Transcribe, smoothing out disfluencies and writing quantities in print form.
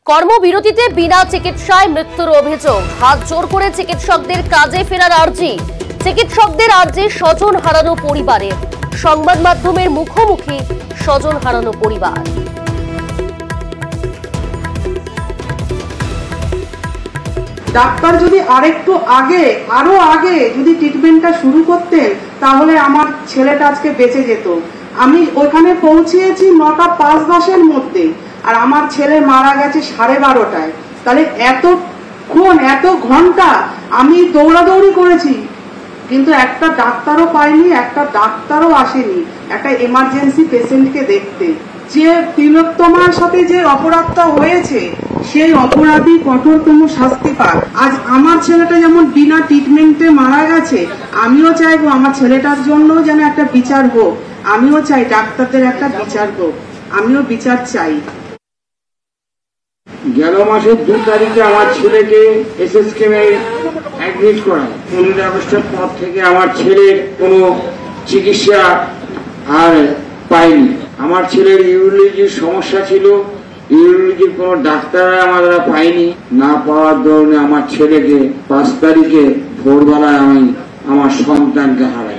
কর্মবিরতিতে বিনা চিকিৎসায় মৃত্যুর অভিযোগ, হাত জোর করে চিকিৎসকদের কাজে ফেরার আর্জি। চিকিৎসকদের আর্জি স্বজন হারানো পরিবারের, সংবাদ মাধ্যমের মুখোমুখি স্বজন হারানো পরিবার। ডাক্তার যদি আরেকটু আরো আগে যদি ট্রিটমেন্টটা শুরু করতেন তাহলে আমার ছেলেটা আজকে বেঁচে যেত। আমি ওখানে পৌঁছিয়েছি 9টা 5-10 মধ্যে, আর আমার ছেলে মারা গেছে 12:30টায়। তাহলে এত ঘন্টা আমি দৌড়াদৌড়ি করেছি, কিন্তু একটা ডাক্তারও পাইনি, একটা ডাক্তারও আসেনি একটা এমার্জেন্সি পেশেন্টকে দেখতে। যে তিলোত্তমার সাথে যে অপরাধটা হয়েছে সেই অপরাধী কঠোরতম শাস্তি পাক। আজ আমার ছেলেটা যেমন বিনা ট্রিটমেন্টে মারা গেছে, আমিও চাইবো আমার ছেলেটার জন্য যেন একটা বিচার হোক। আমিও চাই ডাক্তারদের একটা বিচার হোক, আমিও বিচার চাই। গেল মাসের 2 তারিখে আমার ছেলেকে এসএসকেএমে অ্যাডমিট করা। 15 আগস্টের পর থেকে আমার ছেলের কোনো চিকিৎসা আর পাইনি। আমার ছেলের ইউরোলজির সমস্যা ছিল, ইউরোলজির কোনো ডাক্তার আমরা পাইনি। না পাওয়ার দরুন আমার ছেলেকে 5 তারিখে ভোরবেলায় আমি আমার সন্তানকে হারাই।